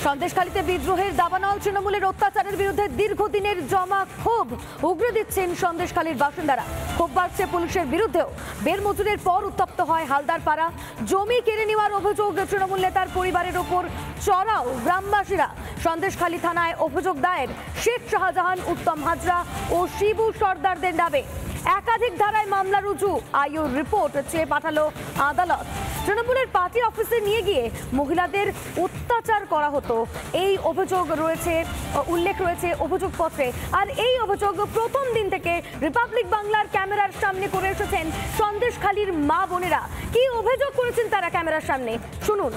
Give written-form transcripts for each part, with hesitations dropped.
সন্দেশখালীতে বিদ্রোহের দাবানল, তৃণমূলের অত্যাচারের বিরুদ্ধে দীর্ঘদিনের জমা ক্ষোভ উগরে দিচ্ছেন সন্দেশখালীর বাসিন্দারা। ক্ষোভ বাড়ছে পুলিশের বিরুদ্ধেও। বেরমজুরের পর উত্তপ্ত হয় হালদারপাড়া। জমি কেড়ে নেওয়ার অভিযোগ তৃণমূল নেতার পরিবারের ওপর চড়াও গ্রামবাসীরা। সন্দেশখালী থানায় অভিযোগ দায়ের শেখ শাহজাহান, উত্তম হাজরা ও শিবু সর্দারদের নামে। একাধিক ধারায় মামলা রুজু। আইওর রিপোর্ট চেয়ে পাঠালো আদালত। তৃণমূলের পার্টি অফিসে নিয়ে গিয়ে মহিলাদের অত্যাচার করা হতো, এই অভিযোগ রয়েছে, উল্লেখ রয়েছে অভিযোগপত্রে। আর এই অভিযোগ প্রথম দিন থেকে রিপাবলিক বাংলার ক্যামেরার সামনে করে এসেছেন সন্দেশখালীর মা বোনেরা। কি অভিযোগ করেছেন তারা ক্যামেরার সামনে, শুনুন।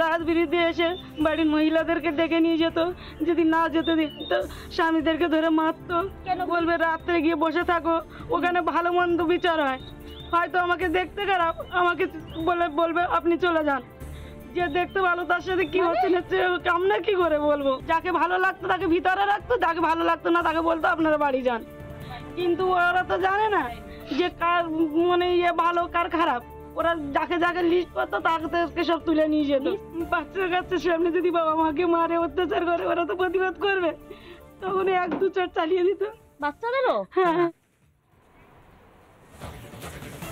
রাত বিরুদ্ধে এসে বাড়ির মহিলাদেরকে ডেকে নিয়ে যেত, যদি না যেতে দিত স্বামীদেরকে ধরে মারতো, বলবে রাত্রে গিয়ে বসে থাকো, ওখানে ভালো মন্দ বিচার হয়। হয়তো আমাকে দেখতে খারাপ, আমাকে বলবে আপনি চলে যান। যে দেখতে ভালো তার সাথে কি হচ্ছে না আমরা কি করে বলবো? যাকে ভালো লাগতো তাকে ভিতরে রাখতো, যাকে ভালো লাগতো না তাকে বলতো আপনারা বাড়ি যান। কিন্তু ওরা তো জানে না যে কার মানে ইয়ে ভালো কার খারাপ। ওরা যাকে যাকে লিস্ট করতো তাকে সব তুলে নিয়ে যেত। বাচ্চা কাচ্চার সামনে যদি বাবা মাকে মারে, অত্যাচার করে, ওরা তো প্রতিবাদ করবে, তখন এক দু চট চালিয়ে দিত বাচ্চাদেরও। হ্যাঁ,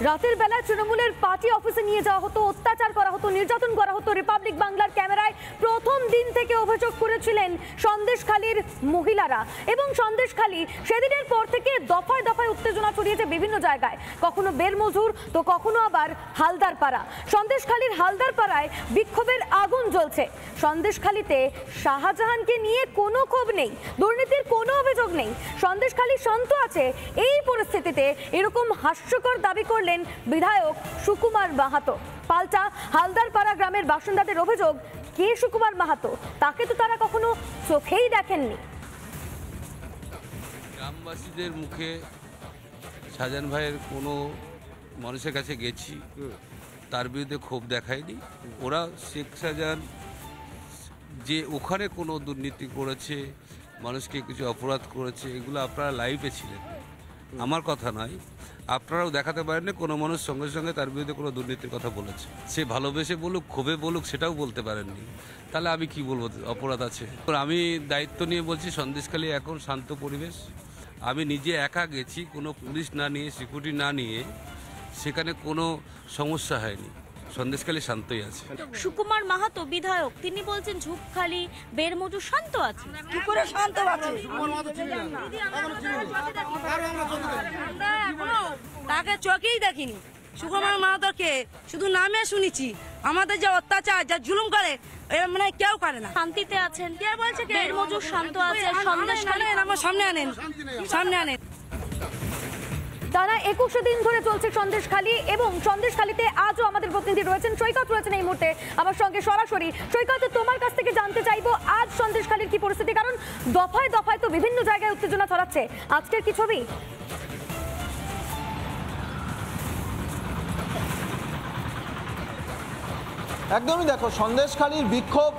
রাতের বেলা তৃণমূলের পার্টি অফিসে নিয়ে যাওয়া হতো, অত্যাচার করা হতো, নির্যাতন করা হতো। রিপাবলিক বাংলার ক্যামেরায় প্রথম দিন থেকে অভিযোগ করেছিলেন সন্দেশখালীর মহিলারা। এবং সন্দেশখালী সেদিনের পর থেকে দফায় দফায় উত্তেজনা ছড়িয়েছে বিভিন্ন জায়গায়, কখনো বেরমজুর তো কখনো আবার হালদারপাড়া। সন্দেশখালীর হালদারপাড়ায় বিক্ষোভের আগুন জ্বলছে। সন্দেশখালীতে শাহজাহানকে নিয়ে কোনো ক্ষোভ নেই, দুর্নীতির কোনো অভিযোগ নেই, সন্দেশখালী শান্ত আছে। এই পরিস্থিতিতে এরকম হাস্যকর দাবি করলেন বিধায়ক সুকুমার মাহাতো। পাল্টা হালদারপাড়া গ্রামের বাসিন্দাদের অভিযোগ, কে সুকুমার মাহাতো? তাকে তো তারা কখনো চোখেই দেখেননি। গ্রামবাসীদের মুখে শাহজাহান ভাইয়ের কোনো মানুষের কাছে গেছি, তার বিরুদ্ধে ক্ষোভ দেখায়নি। ওরা শেখ শাহজাহান যে ওখানে কোনো দুর্নীতি করেছে, মানুষকে কিছু অপরাধ করেছে, এগুলো আপনারা লাইভে ছিলেন, আমার কথা নয়। আপনারাও দেখাতে পারেন না কোনো মানুষ সঙ্গে সঙ্গে তার বিরুদ্ধে কোনো দুর্নীতির কথা বলেছে। সে ভালোবেসে বলুক, ক্ষোভে বলুক, সেটাও বলতে পারেননি। তাহলে আমি কি বলবো অপরাধ আছে? আমি দায়িত্ব নিয়ে বলছি, সন্দেশখালী এখন শান্ত পরিবেশ। আমি নিজে একা গেছি, কোনো পুলিশ না নিয়ে, সিকিউরিটি না নিয়ে, সেখানে কোনো সমস্যা হয়নি। সন্দেশখালী শান্তই আছে। সুকুমার মাহাতো বিধায়ক, তিনি বলছেন ঝুপখালী বেরমজুর শান্ত আছে। কি করে শান্ত আছে? তাকে চোখেই দেখিনি। সুকুমার মাহাতোকে শুধু নামে শুনেছি। আমাদের যে অত্যাচার, যা জুলুম করে, মানে কেউ করে না। শান্তিতে আছেন? কে বলছে বেরমজুর শান্ত আছে? সন্দেশখালী আমার সামনে আনেন, সামনে আনেন। টানা 21 দিন ধরে চলছে সন্দেশখালী, এবং সন্দেশখালীতে আজও আমাদের প্রতিনিধি রয়েছেন, সৈকত রয়েছেন এই মুহূর্তে আমার সঙ্গে সরাসরি। সৈকত, তোমার কাছ থেকে জানতে চাইবো আজ সন্দেশখালীর কি পরিস্থিতি, কারণ দফায় দফায় তো বিভিন্ন জায়গায় উত্তেজনা ছড়াচ্ছে। আজকের কি ছবি? একদমই দেখো, সন্দেশখালীর বিক্ষোভ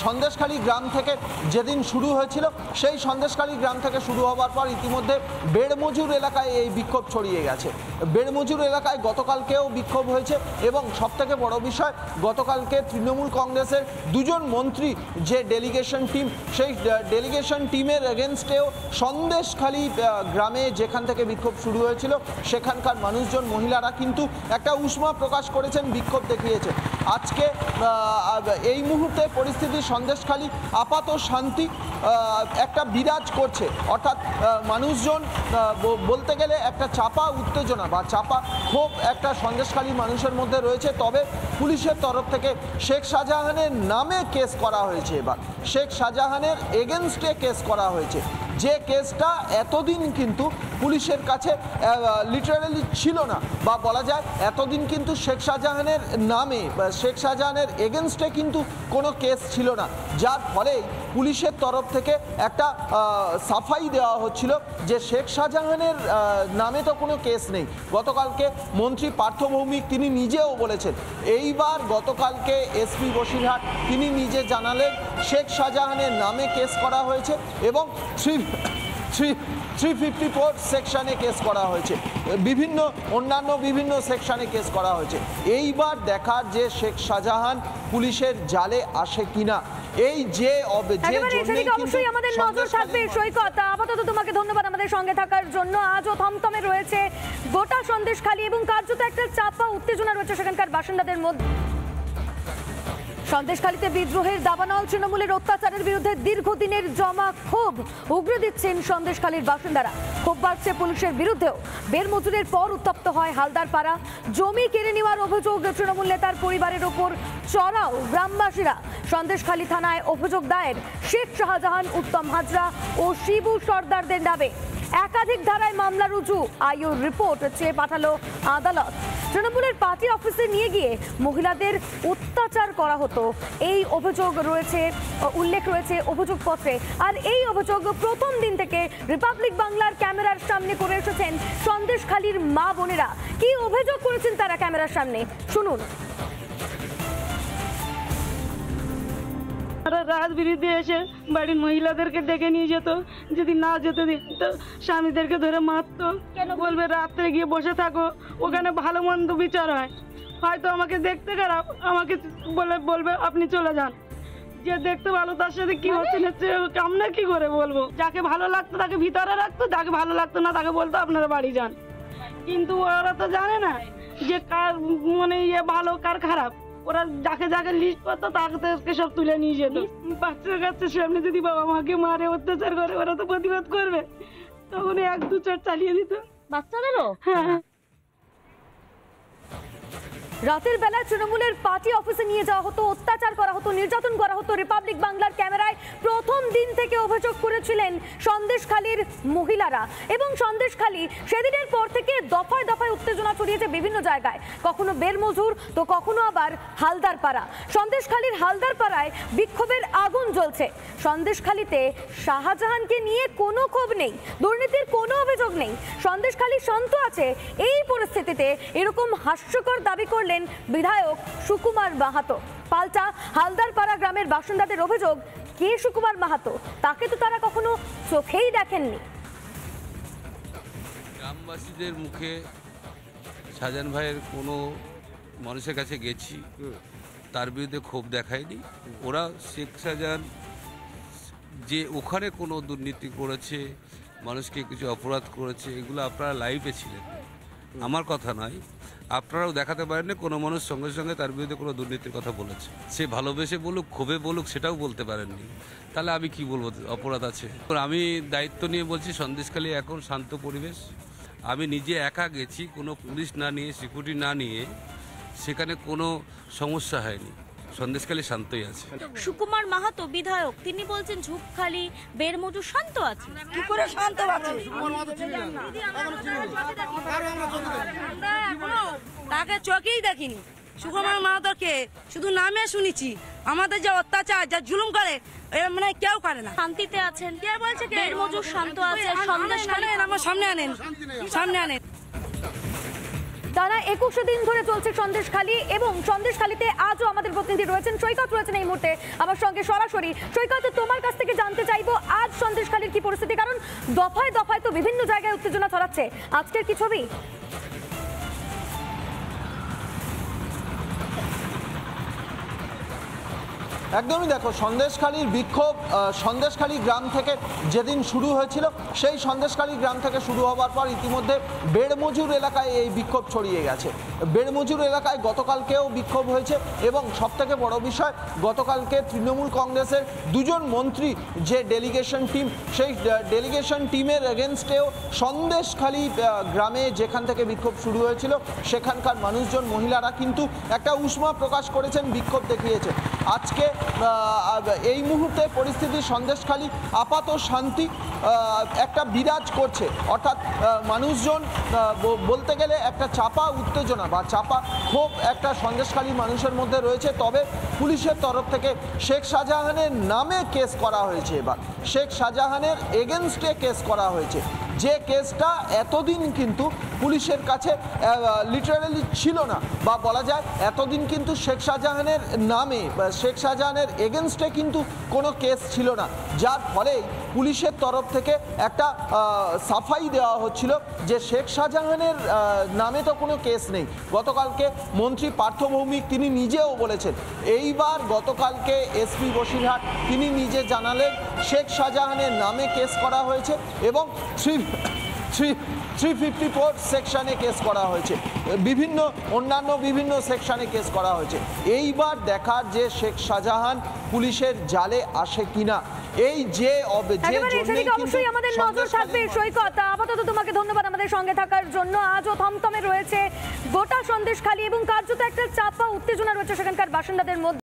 সন্দেশখালী গ্রাম থেকে যেদিন শুরু হয়েছিল, সেই সন্দেশখালী গ্রাম থেকে শুরু হওয়ার পর ইতিমধ্যে বেড়মজুর এলাকায় এই বিক্ষোভ ছড়িয়ে গেছে। বেড়মজুর এলাকায় গতকালকেও বিক্ষোভ হয়েছে, এবং সবথেকে বড় বিষয়, গতকালকে তৃণমূল কংগ্রেসের দুজন মন্ত্রী যে ডেলিগেশন টিম, সেই ডেলিগেশন টিমের এগেনস্টেও সন্দেশখালী গ্রামে যেখান থেকে বিক্ষোভ শুরু হয়েছিল, সেখানকার মানুষজন, মহিলারা কিন্তু একটা উষ্মা প্রকাশ করেছেন, বিক্ষোভ দেখিয়েছে। আজকে এই মুহূর্তে পরিস্থিতি সন্দেশখালী আপাত শান্তি একটা বিরাজ করছে, অর্থাৎ মানুষজন বলতে গেলে একটা চাপা উত্তেজনা বা চাপা ক্ষোভ একটা সন্দেশখালী মানুষের মধ্যে রয়েছে। তবে পুলিশের তরফ থেকে শেখ শাহজাহানের নামে কেস করা হয়েছে। এবার শেখ শাহজাহানের এগেনস্টে কেস করা হয়েছে, যে কেসটা এতদিন কিন্তু পুলিশের কাছে লিটারালি ছিল না, বা বলা যায় এতদিন কিন্তু শেখ শাহজাহানের নামে, শেখ শাহজাহানের এগেনস্টে কিন্তু কোনো কেস ছিল না, যার ফলে পুলিশের তরফ থেকে একটা সাফাই দেওয়া হচ্ছিল যে শেখ শাহজাহানের নামে তো কোনো কেস নেই। গতকালকে মন্ত্রী পার্থ ভৌমিক তিনি নিজেও বলেছেন, এইবার গতকালকে এসপি বসিরহাট তিনি নিজে জানালেন শেখ শাহজাহানের নামে কেস করা হয়েছে, এবং শ্রী 354 সেকশনে কেস করা হয়েছে, বিভিন্ন সেকশনে কেস করা হয়েছে। এইবার দেখার যে শেখ শাহজাহান পুলিশের জালে আসে কিনা, এই যে অবশ্যই আমাদের নজর থাকবে। সৈকত, আপাতত তোমাকে ধন্যবাদ আমাদের সঙ্গে থাকার জন্য। আজও থমথমে রয়েছে গোটা সন্দেশখালী এবং কার্যত একটা চাপা উত্তেজনা রয়েছে সেখানকার বাসিন্দাদের মধ্যে। সন্দেশখালীতে বিদ্রোহের দাবানল, তৃণমূলের অত্যাচারের বিরুদ্ধে দীর্ঘদিনের জমা ক্ষোভ উগরে দিচ্ছেন সন্দেশখালীর বাসিন্দারা। ক্ষোভ বাড়ছে পুলিশের বিরুদ্ধেও। বের মজুরের পর উত্তপ্ত হয় হালদার পাড়া। জমি কেড়ে নেওয়ার অভিযোগ তৃণমূল নেতার পরিবারের ওপর চড়াও গ্রামবাসীরা। সন্দেশখালী থানায় অভিযোগ দায়ের শেখ শাহজাহান, উত্তম হাজরা ও শিবু সর্দারদের নামে। একাধিক ধারায় মামলা রুজু। আইওর রিপোর্ট চেয়ে পাঠালো আদালত। তৃণমূলের পার্টি অফিসে নিয়ে গিয়ে মহিলাদের অত্যাচার করা হতো, এই অভিযোগ রয়েছে, উল্লেখ রয়েছে অভিযোগপত্রে। আর এই অভিযোগ প্রথম দিন থেকে রিপাবলিক বাংলার ক্যামেরার সামনে করে এসেছেন সন্দেশখালীর মা বোনেরা। কি অভিযোগ করেছেন তারা ক্যামেরার সামনে, শুনুন। রাত বিরুদ্ধে এসে বাড়ির মহিলাদেরকে ডেকে নিয়ে যেত, যদি না যেতে দিত স্বামীদেরকে ধরে মারতো। বলবে রাত্রে গিয়ে বসে থাকো, ওখানে ভালো মন্দ বিচার হয়। হয়তো আমাকে দেখতে খারাপ, আমাকে বলবে আপনি চলে যান। যে দেখতে ভালো তার সাথে কি হচ্ছে না আমরা কি করে বলবো? যাকে ভালো লাগতো তাকে ভিতরে রাখতো, যাকে ভালো লাগতো না তাকে বলতো আপনারা বাড়ি যান। কিন্তু ওরা তো জানে না যে কার মানে ভালো কার খারাপ। ওরা যাকে যাকে লিস্ট করতো তাকে সব তুলে নিয়ে যেত। বাচ্চা কাচ্চার সামনে যদি বাবা মাকে মারে, অত্যাচার করে, ওরা তো প্রতিবাদ করবে, তখন 1-2 চট চালিয়ে দিত বাচ্চাদেরও। হ্যাঁ, রাতের বেলা তৃণমূলের পার্টি অফিসে নিয়ে যাওয়া হতো, অত্যাচার করা হতো, নির্যাতন করা হতো। রিপাবলিক বাংলার ক্যামেরায় প্রথম দিন থেকে অভিযোগ করেছিলেন সন্দেশখালীর মহিলারা। এবং সন্দেশখালী সেদিনের পর থেকে দফায় দফায় উত্তেজনা ছড়িয়েছে বিভিন্ন জায়গায়, কখনো বেরমজুর তো কখনো আবার হালদার পাড়া। সন্দেশখালীর হালদার পাড়ায় বিক্ষোভের আগুন জ্বলছে। সন্দেশখালীতে শাহজাহানকে নিয়ে কোনো ক্ষোভ নেই, দুর্নীতির কোনো অভিযোগ নেই, সন্দেশখালী শান্ত আছে। এই পরিস্থিতিতে এরকম হাস্যকর দাবি করলেন বিধায়ক সুকুমার মাহাতো। পাল্টা হালদারপাড়া গ্রামের বাসিন্দাদের অভিযোগ, কে সুকুমার মাহাতো? তাকে তো তারা কখনো চোখেই দেখেননি। গ্রামবাসীদের মুখে শাহজাহান ভাইয়ের কোনো মানুষের কাছে গেছি, তার বিরুদ্ধে ক্ষোভ দেখায়নি। ওরা শেখ শাহজাহান যে ওখানে কোনো দুর্নীতি করেছে, মানুষকে কিছু অপরাধ করেছে, এগুলো আপনারা লাইভে ছিলেন, আমার কথা নয়। আপনারাও দেখাতে পারেন না কোনো মানুষ সঙ্গে সঙ্গে তার বিরুদ্ধে কোনো দুর্নীতির কথা বলেছে। সে ভালোবেসে বলুক, ক্ষোভে বলুক, সেটাও বলতে পারেননি। তাহলে আমি কি বলবো অপরাধ আছে? আমি দায়িত্ব নিয়ে বলছি, সন্দেশখালী এখন শান্ত পরিবেশ। আমি নিজে একা গেছি, কোনো পুলিশ না নিয়ে, সিকিউরিটি না নিয়ে, সেখানে কোনো সমস্যা হয়নি। সন্দেশখালী শান্তই আছে। সুকুমার মাহাতো বিধায়ক, তিনি বলছেন ঝুপখালী বেরমজুর শান্ত আছে। কি করে শান্ত আছে? তাকে চোখেই দেখিনি। সুকুমার মাহাতোকে শুধু নামে শুনেছি। আমাদের যে অত্যাচার, যা জুলুম করে, মানে কেউ করে না। শান্তিতে আছেন? কে বলছে বেরমজুর শান্ত আছে? সন্দেশখালী আমার সামনে আনেন, সামনে আনেন। টানা 21 দিন ধরে চলছে সন্দেশখালী, এবং সন্দেশখালীতে আজও আমাদের প্রতিনিধি রয়েছেন, সৈকত রয়েছেন এই মুহূর্তে আমার সঙ্গে সরাসরি। সৈকত, তোমার কাছ থেকে জানতে চাইবো আজ সন্দেশখালীর কি পরিস্থিতি, কারণ দফায় দফায় তো বিভিন্ন জায়গায় উত্তেজনা ছড়াচ্ছে। আজকের কি ছবি? একদমই দেখো, সন্দেশখালীর বিক্ষোভ সন্দেশখালী গ্রাম থেকে যেদিন শুরু হয়েছিল, সেই সন্দেশখালী গ্রাম থেকে শুরু হওয়ার পর ইতিমধ্যে বেড়মজুর এলাকায় এই বিক্ষোভ ছড়িয়ে গেছে। বেড়মজুর এলাকায় গতকালকেও বিক্ষোভ হয়েছে, এবং সবথেকে বড় বিষয়, গতকালকে তৃণমূল কংগ্রেসের 2 জন মন্ত্রী যে ডেলিগেশন টিম, সেই ডেলিগেশন টিমের এগেনস্টেও সন্দেশখালী গ্রামে যেখান থেকে বিক্ষোভ শুরু হয়েছিল, সেখানকার মানুষজন, মহিলারা কিন্তু একটা উষ্মা প্রকাশ করেছেন, বিক্ষোভ দেখিয়েছে। আজকে এই মুহূর্তে পরিস্থিতি সন্দেশখালী আপাত শান্তি একটা বিরাজ করছে, অর্থাৎ মানুষজন বলতে গেলে একটা চাপা উত্তেজনা বা চাপা ক্ষোভ একটা সন্দেশখালী মানুষের মধ্যে রয়েছে। তবে পুলিশের তরফ থেকে শেখ শাহজাহানের নামে কেস করা হয়েছে। এবার শেখ শাহজাহানের এগেনস্টে কেস করা হয়েছে, যে কেসটা এতদিন কিন্তু পুলিশের কাছে লিটারালি ছিল না, বা বলা যায় এতদিন কিন্তু শেখ শাহজাহানের নামে, শেখ শাহজাহানের এগেনস্টে কিন্তু কোনো কেস ছিল না, যার ফলে পুলিশের তরফ থেকে একটা সাফাই দেওয়া হচ্ছিল যে শেখ শাহজাহানের নামে তো কোনো কেস নেই। গতকালকে মন্ত্রী পার্থ ভৌমিক তিনি নিজেও বলেছেন, এইবার গতকালকে এসপি বসিরহাট তিনি নিজে জানালেন শেখ শাহজাহানের নামে কেস করা হয়েছে এবং 354 সেকশনে কেস করা হয়েছে, অন্যান্য বিভিন্ন সেকশনে কেস করা হয়েছে। এইবার দেখার যে শেখ শাহজাহান পুলিশের জালে আসে কিনা, এই যে অবশ্যই আমাদের নজর থাকবে। সৈকত, আপাতত তোমাকে ধন্যবাদ আমাদের সঙ্গে থাকার জন্য। আজও থমথমে রয়েছে গোটা সন্দেশখালী এবং কার্যত একটা চাপা উত্তেজনা রয়েছে সেখানকার বাসিন্দাদের মধ্যে।